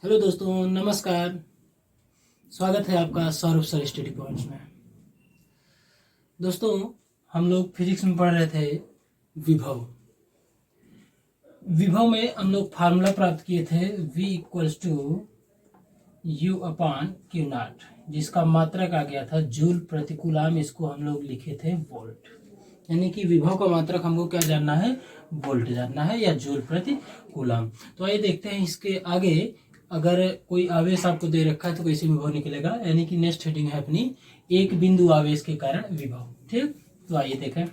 Hello दोस्तों, नमस्कार। स्वागत है आपका सौरभ सर स्टडी पॉइंट्स में। दोस्तों, हम लोग फिजिक्स में पढ़ रहे थे विभव। विभव में हम लोग फार्मूला प्राप्त किए थे V equals to U upon q naught, जिसका मात्रक आ गया था जूल प्रति कूलाम। इसको हम लोग लिखे थे वोल्ट। यानी कि विभव का मात्रक हमको क्या जानना है? वोल्ट जानना है या जूल प्रति कूलाम। तो आइए देखते हैं इसके आगे। अगर कोई आवेश आपको दे रखा है तो कैसे विभव निकलेगा। यानी कि नेक्स्ट हेडिंग है अपनी एक बिंदु आवेश के कारण विभव। ठीक, तो आइए देखें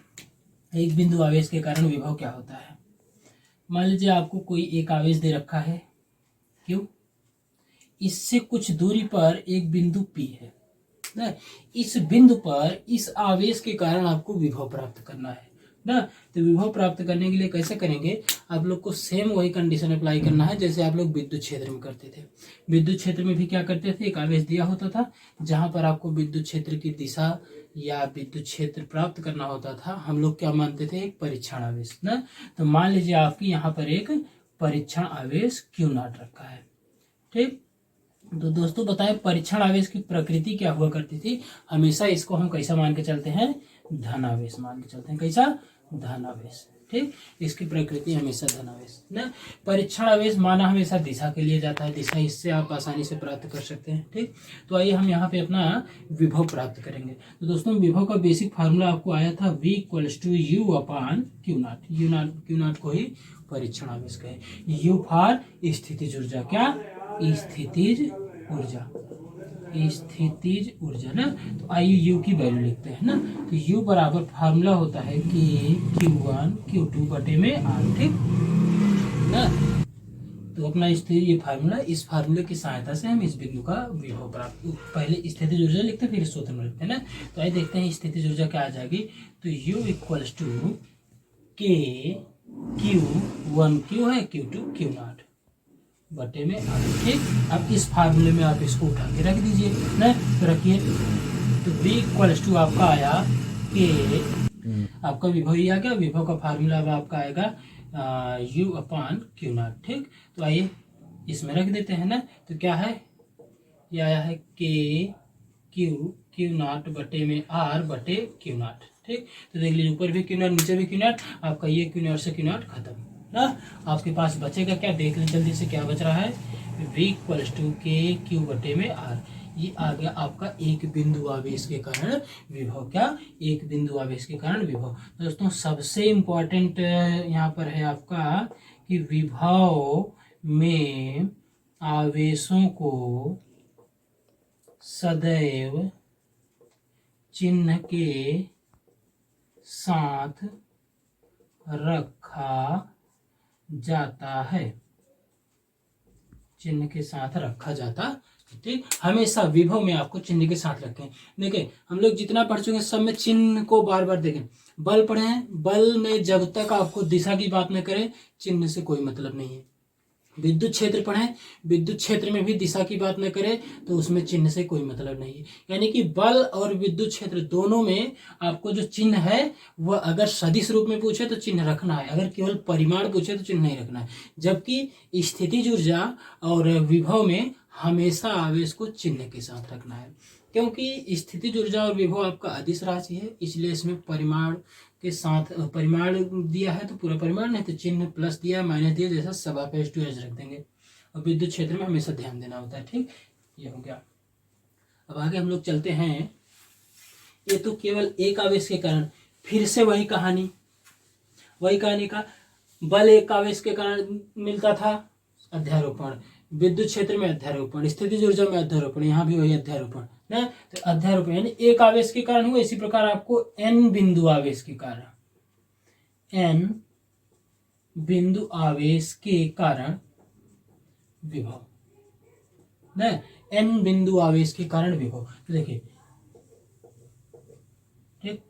एक बिंदु आवेश के कारण विभव क्या होता है। मान लीजिए आपको कोई एक आवेश दे रखा है क्यों, इससे कुछ दूरी पर एक बिंदु P है ना। इस बिंदु पर इस आवेश के कारण आपको विभव प्राप्त करना है ना। तो विभव प्राप्त करने के लिए कैसे करेंगे, आप लोग को सेम वही कंडीशन अप्लाई करना है जैसे आप लोग विद्युत क्षेत्र में करते थे। विद्युत क्षेत्र में भी क्या करते थे, एक आवेश दिया होता था जहां पर आपको विद्युत क्षेत्र की दिशा या विद्युत क्षेत्र प्राप्त करना होता था। हम लोग क्या मानते थे, एक परीक्षण आवेश ना। तो मान लीजिए आपकी यहाँ पर एक परीक्षण आवेश क्यू नॉट रखा है। ठीक, तो दोस्तों बताएं परीक्षण आवेश की प्रकृति क्या हुआ करती थी। हमेशा इसको हम कैसा मान के चलते हैं, धनावेश मान के चलते हैं। कैसा? धनावेश। ठीक, इसकी प्रकृति हमेशा धनावेश ना। परीक्षण आवेश माना हमेशा दिशा के लिए जाता है, दिशा इससे आप आसानी से प्राप्त कर सकते हैं। ठीक, तो आइए हम यहाँ पे अपना विभव प्राप्त करेंगे। तो दोस्तों विभव का बेसिक फार्मूला आपको आया था V equals to U upon q naught. Q naught को ही परीक्षण आवेश कहे। U फॉर स्थितिज ऊर्जा, क्या? स्थितिज ऊर्जा, स्थितिज ऊर्जा ना। तो आइए यू की वैल्यू लिखते हैं ना। तो यू बराबर फार्मूला होता है कि Q1 Q2 बटे में R। ठीक ना। तो अपना ये फार्मूला, इस फार्मूले की सहायता से हम इस बिंदु का विभव प्राप्त, पहले स्थितिज ऊर्जा लिखते हैं फिर सूत्र में लिखते हैं ना। तो आइए देखते हैं स्थितिज ऊर्जा क्या आ जाएगी। तो U इक्वल्स टू के Q1 Q है, Q2 Q नॉट बटे में R। ठीक, अब इस फार्मूले में आप इसको उठा के रख दीजिए ना। तो रखिए, तो V इक्वल्स टू आपका आया के, आपका विभव ही आ गया। विभव का फार्मूला अब आपका आएगा U अपान क्यू नॉट। ठीक, तो आइए इसमें रख देते हैं ना। तो क्या है, ये आया है के क्यू नॉट बटे में R बटे क्यू नॉट। ठीक, तो देख लीजिए ऊपर भी क्यू नॉट नीचे भी क्यू नॉट, आपका ये क्यू नॉट से क्यू नॉट खत्म ना। आपके पास बचेगा क्या, देख लें जल्दी से क्या बच रहा है। V इक्वल्स टू के क्यू बटे में R। ये आ गया आपका एक बिंदु आवेश के कारण विभव। क्या? एक बिंदु आवेश के कारण विभव। दोस्तों सबसे इम्पोर्टेंट यहाँ पर है आपका कि विभव में आवेशों को सदैव चिन्ह के साथ रखा जाता है, चिन्ह के साथ रखा जाता। ठीक, हमेशा विभव में आपको चिन्ह के साथ रखें। देखिए हम लोग जितना पढ़ चुके हैं सब में चिन्ह को बार बार देखें। बल पढ़े हैं, बल में जब तक आपको दिशा की बात न करें चिन्ह से कोई मतलब नहीं है। विद्युत क्षेत्र पढ़ें, विद्युत क्षेत्र में भी दिशा की बात न करें तो उसमें चिन्ह से कोई मतलब नहीं है। यानी कि बल और विद्युत क्षेत्र दोनों में आपको जो चिन्ह है वह अगर सदिश रूप में पूछे तो चिन्ह रखना है, अगर केवल परिमाण पूछे तो चिन्ह नहीं रखना है। जबकि स्थितिज ऊर्जा और विभव में हमेशा आवेश को चिन्ह के साथ रखना है, क्योंकि स्थितिज ऊर्जा और विभव आपका अदिश राशि है, इसलिए इसमें परिमाण के साथ परिमाण दिया है तो पूरा परिमाण, नहीं तो चिन्ह प्लस दिया माइनस दिया जैसा सब आप एच टू एच रख देंगे। और विद्युत क्षेत्र में हमेशा ध्यान देना होता है। ठीक, ये हो गया। अब आगे हम लोग चलते हैं। ये तो केवल एक आवेश के कारण, फिर से वही कहानी का बल एक आवेश के कारण मिलता था, अध्यारोपण। विद्युत क्षेत्र में अध्यारोपण, स्थितिज ऊर्जा में अध्यारोपण, यहाँ भी वही अध्यारोपण ना। तो अध्यारोपण यानी एक आवेश के कारण हुआ। इसी प्रकार आपको n बिंदु आवेश के कारण, n बिंदु आवेश के कारण विभव ना, n बिंदु आवेश के कारण विभव। तो देखिए ठीक,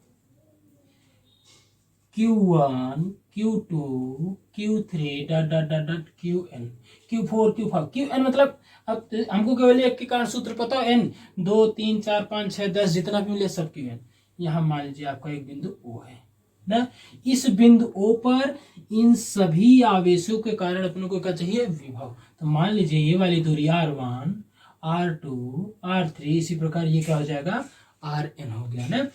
Q1 Q2 Q3 dot dot dot dot Qn Q4 Q5 Qn मतलब अब हमको केवल एक के कारण सूत्र पता है, n 2 3 4 5 6 10 जितना भी मिले सब Qn। यहाँ मान लीजिए आपका एक बिंदु O है ना। इस बिंदु O पर इन सभी आवेशों के कारण अपने को क्या चाहिए, विभव। तो मान लीजिए ये वाली दूरी R1, R2, R3, इसी प्रकार ये क्या हो जाएगा, Rn हो गया ना।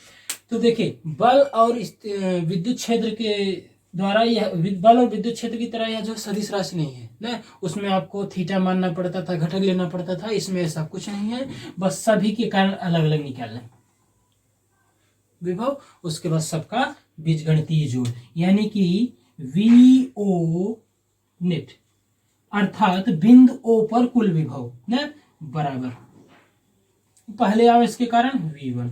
तो देखिए बल और विद्युत क्षेत्र के द्वारा यह बल और विद्युत क्षेत्र की तरह यह जो सदिश राशि नहीं है ना, उसमें आपको थीटा मानना पड़ता था, घटक लेना पड़ता था। इसमें ऐसा कुछ नहीं है, बस सभी के कारण अलग अलग निकालना विभव, उसके बाद सबका बीजगणितीय जोड़, यानी कि VO नेट अर्थात बिंदु O पर कुल विभव ना बराबर पहले आवेश के कारण V1,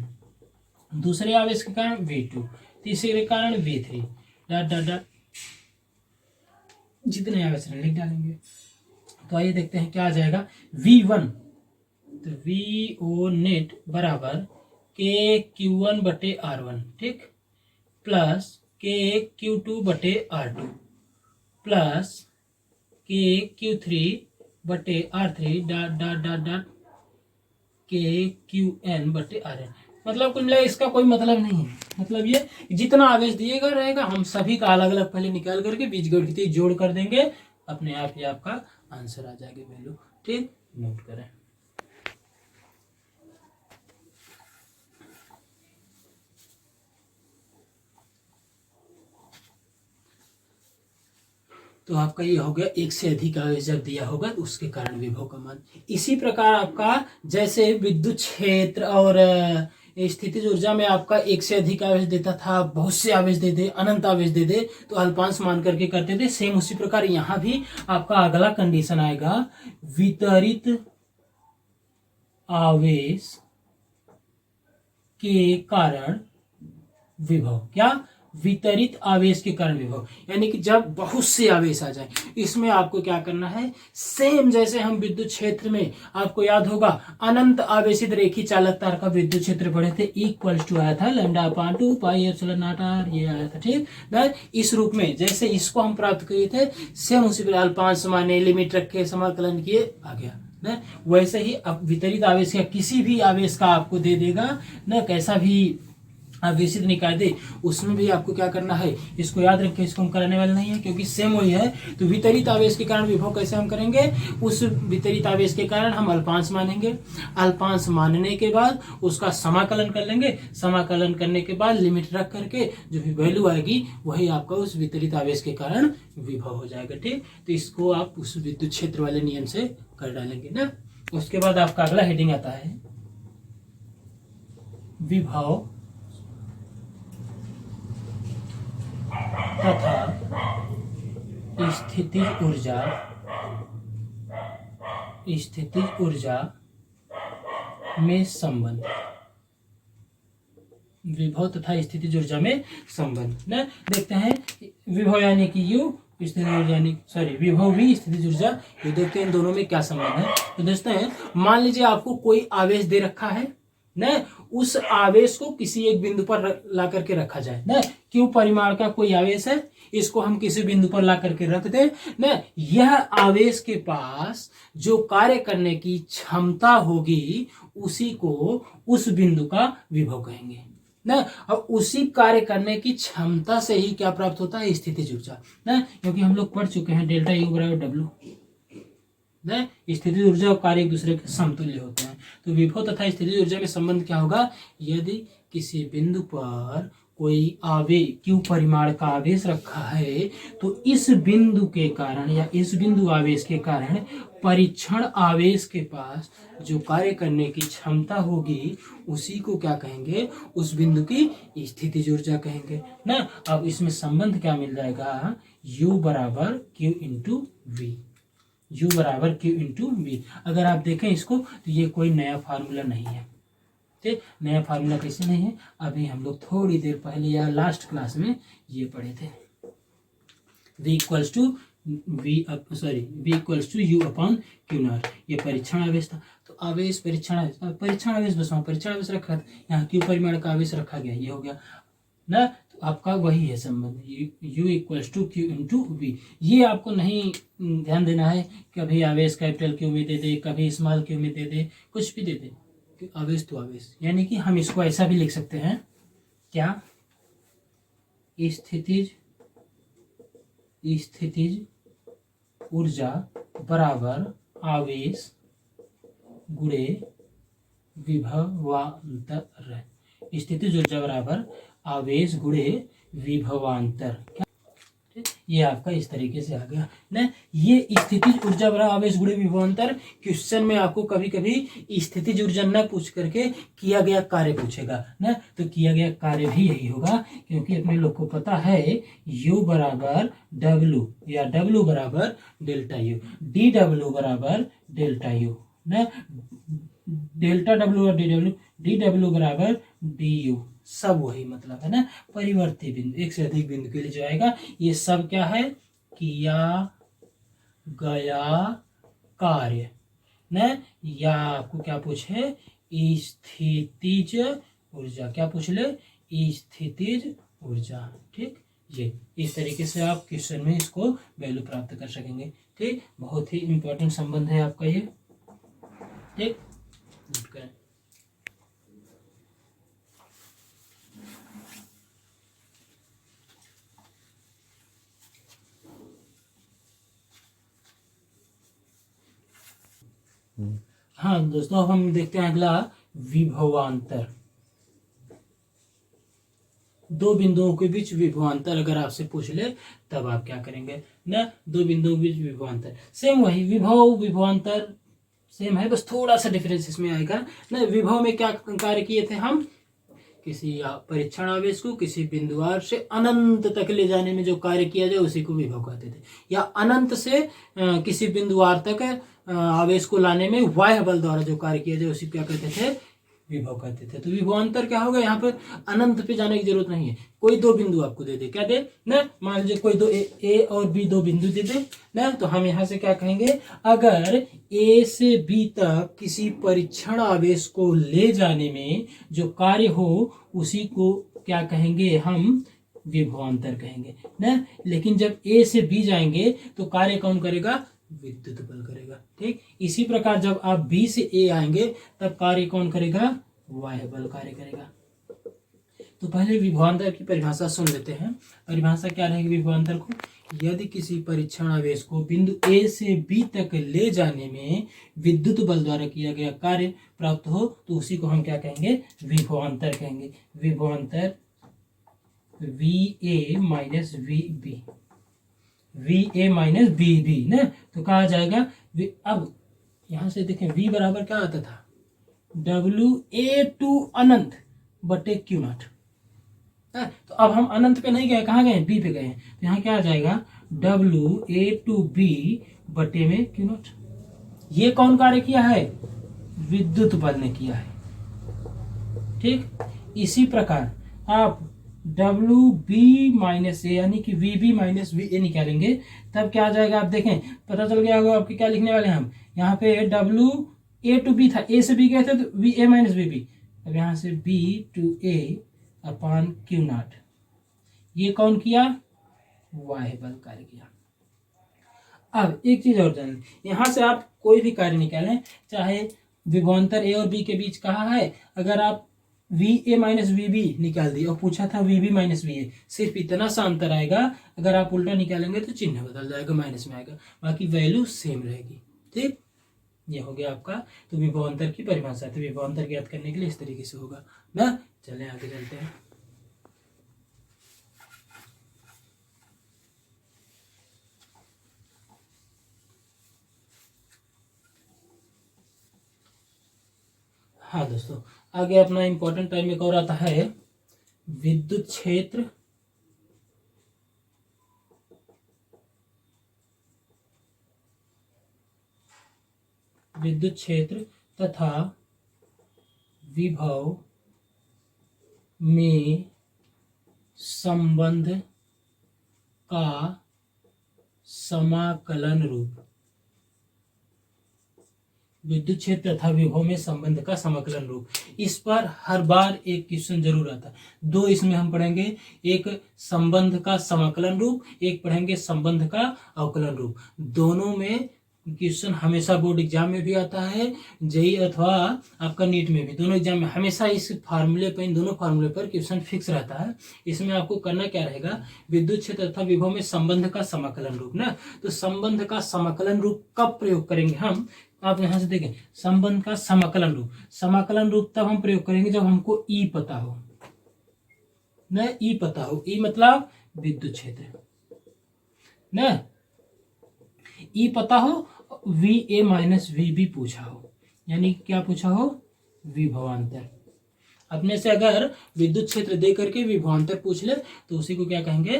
दूसरे आवेश के कारण V2, तीसरे के कारण V3, डॉट डॉट डॉट जितने आवेश लिख डालेंगे। तो आइए देखते हैं क्या आ जाएगा। V1 तो VO नेट बराबर KQ1 बटे R1, ठीक, प्लस KQ2 बटे R2 प्लस KQ3 बटे R3 dot dot dot dot KQN बटे RN। मतलब कुल मिला इसका कोई मतलब नहीं है, मतलब ये जितना आवेश दिएगा रहेगा, हम सभी का अलग अलग पहले निकाल करके बीजगणितीय जोड़ कर देंगे, अपने आप ही आपका आंसर आ जाएगा वैल्यू, ठीक, नोट करें। तो आपका ये हो गया, एक से अधिक आवेश जब दिया होगा तो उसके कारण विभव का मान। इसी प्रकार आपका जैसे विद्युत क्षेत्र और स्थितिज ऊर्जा में आपका एक से अधिक आवेश देता था, बहुत से आवेश दे दे, अनंत आवेश दे दे तो अल्पांश मान करके करते थे। सेम उसी प्रकार यहाँ भी आपका अगला कंडीशन आएगा, वितरित आवेश के कारण विभव। क्या, वितरित आवेश के कारण विभव, यानी कि जब बहुत से आवेश आ जाए, इसमें आपको क्या करना है, सेम जैसे हम विद्युत क्षेत्र में आपको याद होगा अनंत आवेशित रेखी चालक तार का विद्युत क्षेत्र पढ़े थे, इक्वल टू आया था λ/2 पाई एप्सिलॉन नॉट r, ये आया था, ठीक। इस रूप में जैसे इसको हम प्राप्त किए थे, सेम उसी प्रकार अल्पांश माने, लिमिट रखे, समाकलन किए, आ गया ना। वैसे ही अब वितरित आवेश का किसी भी आवेश का आपको दे देगा ना, कैसा भी आवेशित निकाल दे, उसमें भी आपको क्या करना है, इसको याद रखें, इसको हम कराने वाले नहीं है क्योंकि सेम वही है। तो वितरित आवेश के कारण विभव कैसे हम करेंगे, उस वितरित आवेश के कारण हम अल्पांश मानेंगे, अल्पांश मानने के बाद उसका समाकलन कर लेंगे, समाकलन करने के बाद लिमिट रख करके जो भी वैल्यू आएगी वही आपका उस वितरित आवेश के कारण विभव हो जाएगा, ठीक। तो इसको आप उस विद्युत क्षेत्र वाले नियम से कर डालेंगे ना। उसके बाद आपका अगला हेडिंग आता है, विभव तथा स्थितिज ऊर्जा में संबंध, विभव तथा स्थितिज ऊर्जा में संबंध ना। देखते हैं विभव यानी कि U, स्थितिज ऊर्जा यानी विभव भी स्थितिज ऊर्जा, ये देखते हैं इन दोनों में क्या संबंध है। तो दोस्तों हैं, मान लीजिए आपको कोई आवेश दे रखा है ना, उस आवेश को किसी एक बिंदु पर ला करके रखा जाए ना, क्यों परिमाण का कोई आवेश है, इसको हम किसी बिंदु पर ला करके रख दें ना, यह आवेश के पास जो कार्य करने की क्षमता होगी उसी को उस बिंदु का विभव कहेंगे ना। और उसी कार्य करने की क्षमता से ही क्या प्राप्त होता है, स्थितिज ऊर्जा ना, क्योंकि हम लोग पढ़ चुके हैं डेल्टा U बराबर W ना, स्थितिज ऊर्जा और कार्य एक दूसरे के समतुल्य होते हैं। तो विभव तथा स्थितिज ऊर्जा में संबंध क्या होगा, यदि किसी बिंदु पर कोई आवेश Q परिमाण का आवेश रखा है तो इस बिंदु के कारण या इस बिंदु आवेश के कारण परीक्षण आवेश के पास जो कार्य करने की क्षमता होगी उसी को क्या कहेंगे, उस बिंदु की स्थितिज ऊर्जा कहेंगे ना। अब इसमें संबंध क्या मिल जाएगा, U बराबर Q इंटू V, U बराबर Q इंटू V। अगर आप देखें इसको तो ये कोई नया फार्मूला नहीं है, ठीक, नया फार्मूला कैसे नहीं है, अभी हम लोग थोड़ी देर पहले या लास्ट क्लास में ये पढ़े थे, V equals to U upon Q naught, ये परीक्षण आवेश था। तो आवेश परीक्षण आवेश बस वहाँ परीक्षण आवेश रखा था, यहाँ Q परिमाण का आवेश रखा गया, ये हो गया ना। तो आपका वही है संबंध, U equals to Q into V। ये आपको नहीं ध्यान देना है, कभी आवेश कैपिटल Q में दे दे, कभी स्मॉल Q में दे दे, कुछ भी दे दे, आवेश तो आवेश। यानी कि हम इसको ऐसा भी लिख सकते हैं, क्या, स्थितिज ऊर्जा बराबर आवेश गुणे विभवांतर। स्थितिज ऊर्जा बराबर आवेश गुणे विभवांतर। ये आपका इस तरीके से आ गया ना। ये स्थितिज ऊर्जा बराबर आवेश गुणे विभवांतर क्वेश्चन में आपको कभी कभी स्थितिज ऊर्जा न पूछ करके किया गया कार्य पूछेगा ना। तो किया गया कार्य भी यही होगा, क्योंकि अपने लोग को पता है U बराबर W या W बराबर डेल्टा U, dW बराबर डेल्टा U ना, डेल्टा W और dW बराबर du, सब वही मतलब है ना। परिवर्ती बिंदु, एक से अधिक बिंदु के लिए जो आएगा ये सब क्या है, किया गया कार्य न। या आपको क्या पूछे, स्थितिज ऊर्जा, क्या पूछ ले, स्थितिज ऊर्जा। ठीक, ये इस तरीके से आप क्वेश्चन में इसको वैल्यू प्राप्त कर सकेंगे। ठीक, बहुत ही इंपॉर्टेंट संबंध है आपका ये। ठीक, नोट करें। हाँ दोस्तों, अब हम देखते हैं अगला विभवांतर। दो बिंदुओं के बीच विभवांतर अगर आपसे पूछ ले तब आप क्या करेंगे ना। दो बिंदुओं के बीच विभवांतर, सेम वही विभव विभवांतर सेम है, बस थोड़ा सा डिफरेंस इसमें आएगा ना। विभव में क्या कार्य किए थे हम, किसी परीक्षण आवेश को किसी बिंदुवार से अनंत तक ले जाने में जो कार्य किया जाए उसी को विभव कहते थे, या अनंत से किसी बिंदुवार तक आवेश को लाने में बाह्य बल द्वारा जो कार्य किया जाए उसी क्या कहते थे, विभव कहते थे। तो विभवांतर क्या होगा, यहाँ पर अनंत पे जाने की जरूरत नहीं है। कोई दो बिंदु आपको दे दे, क्या दे ना, मान लीजिए कोई दो ए और बी दो बिंदु दे दे ना, तो हम यहाँ से क्या कहेंगे, अगर ए से बी तक किसी परीक्षण आवेश को ले जाने में जो कार्य हो उसी को क्या कहेंगे, हम विभवांतर कहेंगे ना। लेकिन जब ए से बी जाएंगे तो कार्य कौन करेगा, विद्युत बल करेगा। ठीक, इसी प्रकार जब आप बी से ए आएंगे तब कार्य कौन करेगा, बाह्य बल कार्य करेगा। तो पहले विभवांतर की परिभाषा सुन लेते हैं। परिभाषा क्या रहेगी विभवांतर को, यदि किसी परीक्षण आवेश को बिंदु ए से बी तक ले जाने में विद्युत बल द्वारा किया गया कार्य प्राप्त हो तो उसी को हम क्या कहेंगे, विभवांतर कहेंगे। विभवांतर VA minus VB, VA minus VB ना, तो कहा जाएगा। अब यहां से देखें V बराबर क्या आता था, WA टू अनंत बटे Q नॉट। तो अब हम अनंत पे नहीं गए, कहाँ गए, B पे गए। तो यहाँ क्या आ जाएगा, WA टू B बटे में Q नॉट। ये कौन कार्य किया है, विद्युत बल ने किया है। ठीक, इसी प्रकार आप WB माइनस ए यानी कि VB माइनस VA निकालेंगे तब क्या आ जाएगा, आप देखें पता चल गया होगा आपके क्या लिखने वाले हैं हम। यहाँ पे WA टू B था, A से B गए थे तो VA माइनस VB। अब यहाँ से B to A upon Q naught, ये कौन किया, बाह्य बल कार्य किया। अब एक चीज और जान, यहाँ से आप कोई भी कार्य निकालें, चाहे विभवांतर A और B के बीच कहा है, अगर आप VA माइनस VB निकाल दिए और पूछा था VB माइनस VA, सिर्फ इतना सा अंतर आएगा। अगर आप उल्टा निकालेंगे तो चिन्ह बदल जाएगा, माइनस में आएगा, बाकी वैल्यू सेम रहेगी। ठीक, ये हो गया आपका तो विभवांतर की परिभाषा। तो विभवांतर ज्ञात करने के लिए इस तरीके से होगा ना। चलें आगे चलते हैं। हाँ दोस्तों, आगे अपना इंपॉर्टेंट टाइम एक और आता है, विद्युत क्षेत्र तथा विभव में संबंध का समाकलन रूप। विद्युत क्षेत्र तथा विभव में संबंध का समाकलन रूप, इस पर हर बार एक क्वेश्चन जरूर आता है। दो इसमें हम पढ़ेंगे, एक संबंध का समाकलन रूप, एक पढ़ेंगे संबंध का अवकलन रूप। दोनों में क्वेश्चन हमेशा बोर्ड एग्जाम में भी आता है, जेई अथवा आपका नीट में भी, दोनों एग्जाम में हमेशा इस फार्मूले पर, इन दोनों फार्मूले पर क्वेश्चन फिक्स रहता है। इसमें आपको करना क्या रहेगा, विद्युत क्षेत्र तथा विभव में संबंध का समाकलन रूप ना। तो संबंध का समाकलन रूप कब प्रयोग करेंगे हम, आप यहां से देखें, संबंध का समाकलन रूप, समाकलन रूप तब हम प्रयोग करेंगे जब हमको ई पता हो न, ई पता हो, ई मतलब विद्युत क्षेत्र न, ई पता हो, V A minus we B पूछा हो, यानी क्या पूछा हो, विभवांतर। अपने से अगर विद्युत क्षेत्र दे करके विभवांतर पूछ ले तो उसी को क्या कहेंगे,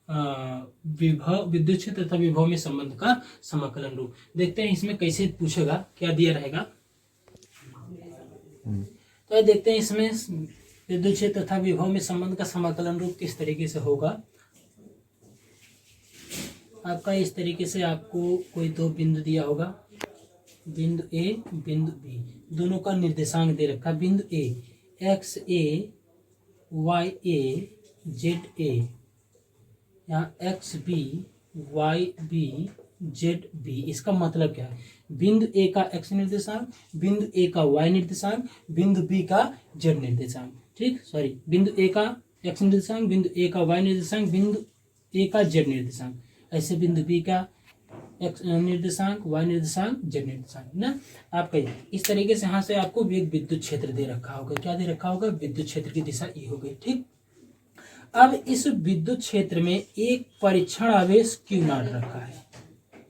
विभव, विद्युत क्षेत्र तथा विभव में संबंध का समाकलन रूप। देखते हैं इसमें कैसे पूछेगा, क्या दिया रहेगा। तो देखते हैं इसमें विद्युत क्षेत्र तथा विभव में संबंध का समाकलन रूप किस तरीके से होगा। आपका इस तरीके से आपको कोई दो बिंदु दिया होगा, बिंदु ए बिंदु बी, दोनों का निर्देशांक दे रखा। बिंदु a x A y A Z A, यहाँ x B Y b z b. इसका मतलब क्या है, बिंदु ए का एक्स निर्देशांक, बिंदु ए का वाई निर्देशांक, बिंदु बी का जेड निर्देशांक। ठीक, सॉरी, बिंदु ए का एक्स निर्देशांक, बिंदु ए का वाई निर्देशांक, बिंदु ए का जेड निर्देशांक, ऐसे बिंदु बी का एक्स निर्देशांक, वाई निर्देशांक, जेड निर्देशांक ना। आपका इस तरीके से यहाँ से आपको एक विद्युत क्षेत्र दे रखा होगा। क्या दे रखा होगा, विद्युत क्षेत्र की दिशा ये हो गई। ठीक, अब इस विद्युत क्षेत्र में एक परीक्षण आवेश क्यू नॉट रखा है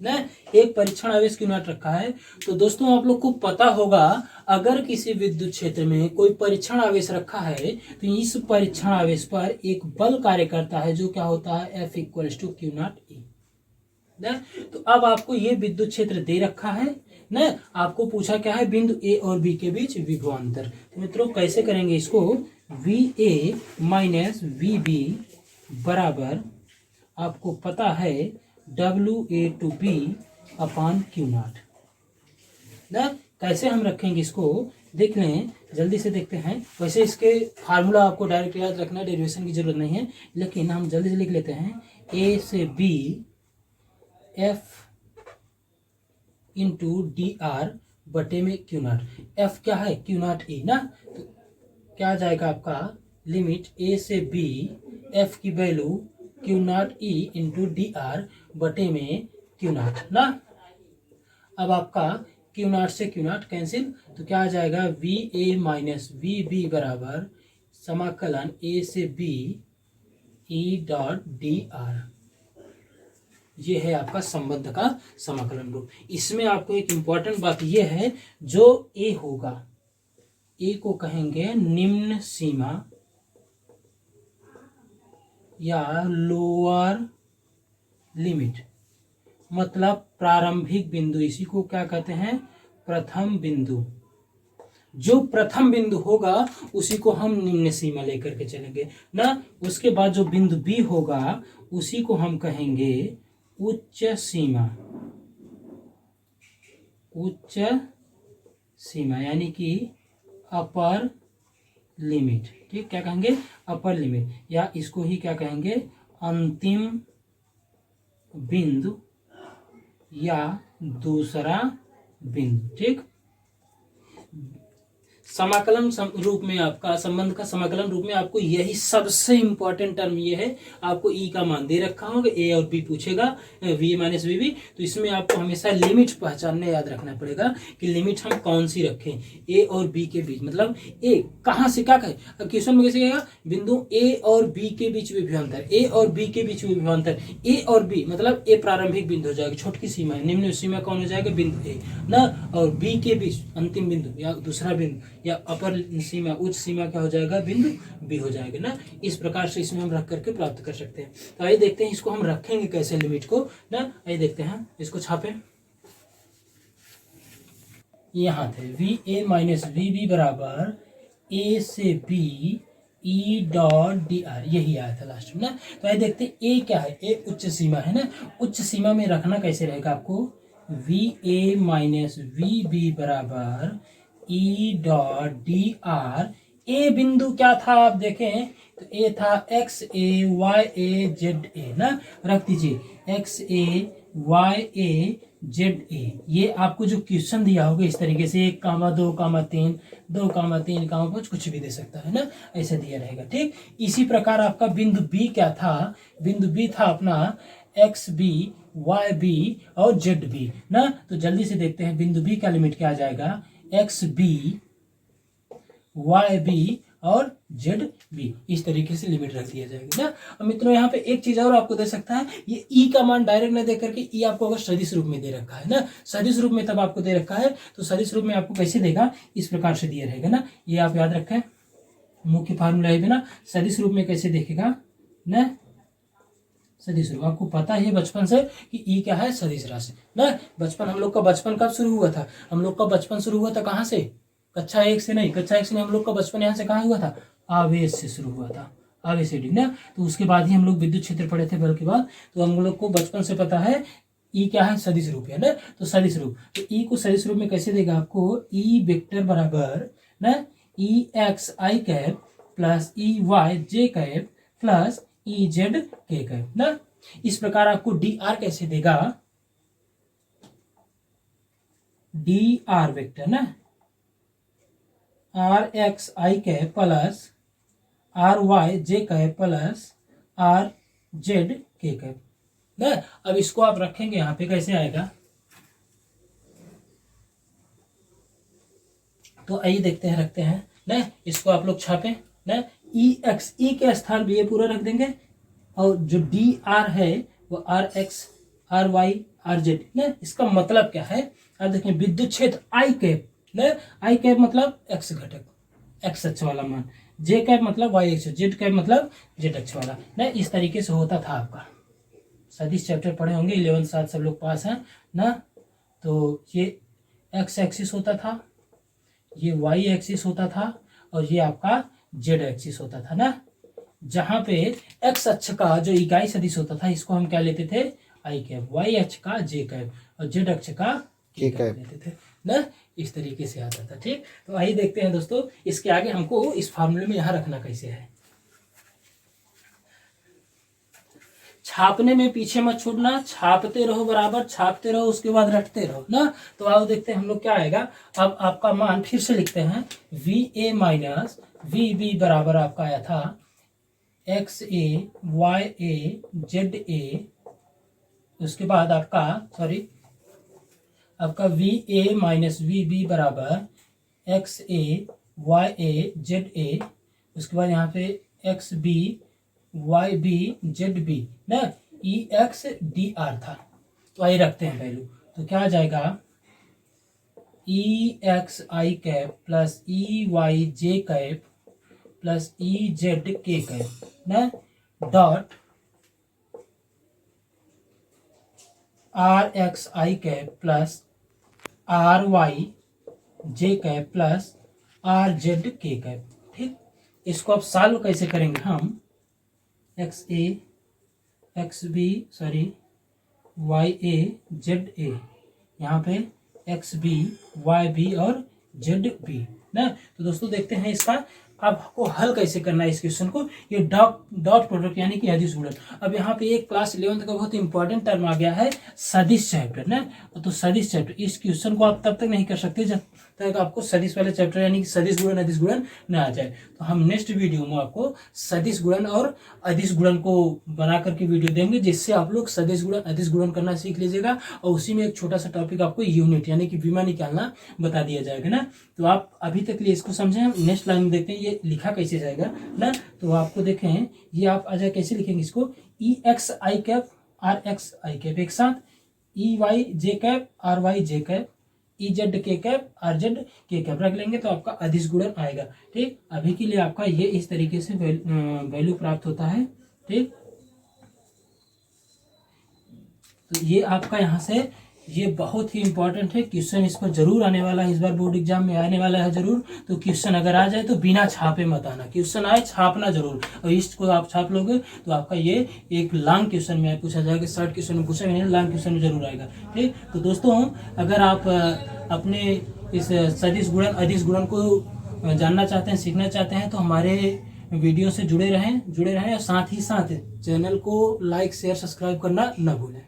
ना, एक परीक्षण आवेश क्यू नॉट रखा है। तो दोस्तों आप लोग को पता होगा, अगर किसी विद्युत क्षेत्र में कोई परीक्षण आवेश रखा है तो इस परीक्षण आवेश पर एक बल कार्य करता है जो क्या होता है, F equals to q naught e ना। तो अब आपको ये विद्युत क्षेत्र दे रखा है ना, आपको पूछा क्या है, बिंदु ए और बी के बीच विभवांतर। तो मित्रों कैसे करेंगे इसको, V A minus we B बराबर आपको पता है W A to B upon q naught ना। कैसे हम रखेंगे इसको देख लें, जल्दी से देखते हैं। वैसे इसके फार्मूला आपको डायरेक्ट याद रखना, डेरिवेशन की जरूरत नहीं है, लेकिन हम जल्दी से लिख लेते हैं। ए से B F into d r बटे में क्यू नॉट। एफ क्या है, क्यू नॉट ई ना। तो क्या आ जाएगा आपका, लिमिट ए से बी एफ की value q naught E into d r बटे में क्यू नॉट ना। अब आपका क्यू नॉट से क्यू नॉट कैंसिल, तो क्या आ जाएगा, V A minus we B बराबर समाकलन ए से B E dot d r. ये है आपका संबंध का समाकलन रूप। इसमें आपको एक इंपॉर्टेंट बात यह है, जो ए होगा, ए को कहेंगे निम्न सीमा या लोअर लिमिट, मतलब प्रारंभिक बिंदु। इसी को क्या कहते हैं, प्रथम बिंदु। जो प्रथम बिंदु होगा उसी को हम निम्न सीमा लेकर के चलेंगे ना। उसके बाद जो बिंदु बी होगा उसी को हम कहेंगे उच्च सीमा, उच्च सीमा यानी कि अपर लिमिट। ठीक, क्या कहेंगे, अपर लिमिट, या इसको ही क्या कहेंगे, अंतिम बिंदु या दूसरा बिंदु। ठीक, समाकलन रूप में आपका, संबंध का समाकलन रूप में आपको यही सबसे इंपॉर्टेंट टर्म ये है। आपको ई का मान दे रखा होगा, ए और बी पूछेगा, वी माइनस वी बी। तो इसमें आपको हमेशा लिमिट पहचानने याद रखना पड़ेगा कि लिमिट हम कौन सी रखें ए और बी के बीच। मतलब ए कहाँ से क्या कहे, क्वेश्चन में कैसे कहेगा, बिंदु ए और बी के बीच विभवांतर, ए और बी के बीच विभवांतर। ए और बी मतलब ए प्रारंभिक बिंदु हो जाएगा, छोटी सीमा है, निम्न सीमा कौन हो जाएगा, बिंदु ए ना, और बी के बीच अंतिम बिंदु या दूसरा बिंदु या अपर सीमा, उच्च सीमा क्या हो जाएगा, बिंदु बी हो जाएगा ना। इस प्रकार से इसमें हम रख करके प्राप्त कर सकते हैं। तो आइए देखते हैं इसको हम रखेंगे कैसे लिमिट को ना। आइए देखते हैं, इसको छापे। यहाँ थे V A minus we B बराबर ए से B E dot d r, यही आया था लास्ट में ना। तो आइए देखते हैं ए क्या है, ए उच्च सीमा है ना। उच्च सीमा में रखना कैसे रहेगा आपको, V A minus we B बराबर E dot d r. A बिंदु क्या था आप देखें तो ए था x A y A Z A ना, रख दीजिए x A y A Z A. ये आपको जो क्वेश्चन दिया होगा इस तरीके से 1,2,3 2,3,5 कुछ भी दे सकता है ना, ऐसे दिया रहेगा। ठीक, इसी प्रकार आपका बिंदु बी क्या था, बिंदु बी था अपना एक्स बी वाई बी और जेड बी ना। तो जल्दी से देखते हैं बिंदु बी का लिमिट क्या आ जाएगा, एक्स बी वाई बी और जेड बी, इस तरीके से लिमिट रख दिया जाएगा ना। और मित्रों यहाँ पे एक चीज और आपको दे सकता है, ये ई का मान डायरेक्ट न दे करके ई आपको अगर सदिश रूप में दे रखा है ना, सदिश रूप में तब आपको दे रखा है, तो सदिश रूप में आपको कैसे देगा, इस प्रकार से दिया रहेगा ना। ये आप याद रखें, मुख्य फार्मूला है ना, सदिश रूप में कैसे देखेगा ना, सदिश रूप। आपको पता है बचपन से कि ई क्या है, सदिश राशि ना। बचपन हम लोग का बचपन कब शुरू हुआ था, हम लोग का बचपन शुरू हुआ था कहाँ से, कक्षा 1 से नहीं, कक्षा 1 से नहीं, हम लोग का बचपन यहाँ से कहाँ हुआ था, आवेश से शुरू हुआ था, आवेश से ना। तो उसके बाद ही हम लोग विद्युत क्षेत्र पढ़े थे बल के बाद। तो हम लोग को बचपन से पता है ई क्या है, सदिश रूप है ना। तो सदिश रूप, तो ई को सदिश रूप में कैसे देगा आपको, ई वेक्टर बराबर ना ई एक्स आई कैप प्लस ई वाई जे कैप प्लस ई जेड के कैप ना। इस प्रकार आपको डी आर कैसे देगा, डी आर वेक्टर ना आर एक्स आई कैप प्लस आर वाई जे कैप प्लस आर जेड के कैप ना। अब इसको आप रखेंगे यहाँ पे, कैसे आएगा, तो आइए देखते हैं, रखते हैं ना। इसको आप लोग छापें ना, ई एक्स, ई के स्थान पे ये पूरा रख देंगे, और जो डी आर है वो R X R Y R Z ना। इसका मतलब क्या है, अब देखें विद्युत क्षेत्र आई कैप ना, आई कैप मतलब एक्स घटक, एक्स अक्ष वाला मान, जे कैप मतलब वाई अक्ष, जेड कैप मतलब जेड अक्ष वाला ना। इस तरीके से होता था आपका, सदिश चैप्टर पढ़े होंगे 11 साल सब लोग पास हैं ना। तो ये एक्स एक्सिस होता था, ये वाई एक्सिस होता था, और ये आपका जेड एक्सिस होता था ना। जहां पे एक्स अक्ष का जो इकाई सदिश होता था इसको हम क्या लेते थे, आई कैप, वाई अक्ष का जे कैप और जेड अक्ष का के कैप लेते थे ना। इस तरीके से आता था। ठीक, तो आइए देखते हैं दोस्तों, इसके आगे हमको इस फार्मूले में यहां रखना कैसे है। छापने में पीछे मत छूटना, छापते रहो बराबर, छापते रहो, उसके बाद रटते रहो ना। तो आओ देखते हैं हम लोग क्या आएगा। अब आपका मान फिर से लिखते हैं, v A minus we B बराबर आपका आया था x A y A Z a, उसके बाद आपका v A minus we B बराबर x A y A Z a, उसके बाद यहाँ पे x B Y b z B ना, ई एक्स डी आर था। तो आइए रखते हैं वैल्यू, तो क्या आ जाएगा, ई एक्स आई कैप प्लस ई वाई जे कैप प्लस ई जेड के कैप ना, डॉट आर एक्स आई कैप प्लस आर वाई जे कैप प्लस आर जेड के कैप। ठीक, इसको अब सॉल्व कैसे करेंगे हम, X A X B sorry Y A Z A, यहाँ पे एक्स बी वाई बी और जेड बी ना। तो दोस्तों देखते हैं इसका आपको हल कैसे करना है इस क्वेश्चन को। ये डॉट प्रोडक्ट यानी कि अदिश गुणन। अब यहाँ पे एक क्लास 11th का बहुत इंपॉर्टेंट टर्म आ गया है, सदिश चैप्टर ना। तो सदिश चैप्टर, इस क्वेश्चन को आप तब तक नहीं कर सकते जब तक आपको सदिश वाले चैप्टर यानी कि सदिश गुणन अदिश गुणन न आ जाए। तो हम नेक्स्ट वीडियो में आपको सदिश गुणन और अदिश गुणन को बना करके वीडियो देंगे, जिससे आप लोग सदिश गुणन अदिश गुणन करना सीख लीजिएगा। और उसी में एक छोटा सा टॉपिक आपको यूनिट यानी कि विमा निकालना बता दिया जाएगा ना। तो आप अभी तक लिए इसको समझें, हम नेक्स्ट लाइन में देखते हैं ये लिखा कैसे जाएगा ना। तो आपको देखें, ये आप आजा कैसे लिखेंगे इसको, ई एक्स आई कैप आर एक्स आई कैप एक साथ, ई वाई जे कैप आर वाई जे कैप, ई जेड के कैप आर जेड के कैप रख लेंगे तो आपका अदिश गुणन आएगा। ठीक, अभी के लिए आपका ये इस तरीके से वैल्यू प्राप्त होता है। ठीक, तो ये आपका यहाँ से ये बहुत ही इंपॉर्टेंट है क्वेश्चन, इस पर जरूर आने वाला है, इस बार बोर्ड एग्जाम में आने वाला है जरूर। तो क्वेश्चन अगर आ जाए तो बिना छापे मत आना, क्वेश्चन आए छापना जरूर, और इसको आप छाप लोगे तो आपका ये एक लॉन्ग क्वेश्चन में पूछा जाएगा, शॉर्ट क्वेश्चन में पूछा नहीं, लॉन्ग क्वेश्चन में जरूर आएगा। ठीक, तो दोस्तों अगर आप अपने इस सदिश गुणन अदिश गुणन को जानना चाहते हैं, सीखना चाहते हैं, तो हमारे वीडियो से जुड़े रहें और साथ ही साथ चैनल को लाइक शेयर सब्सक्राइब करना न भूलें।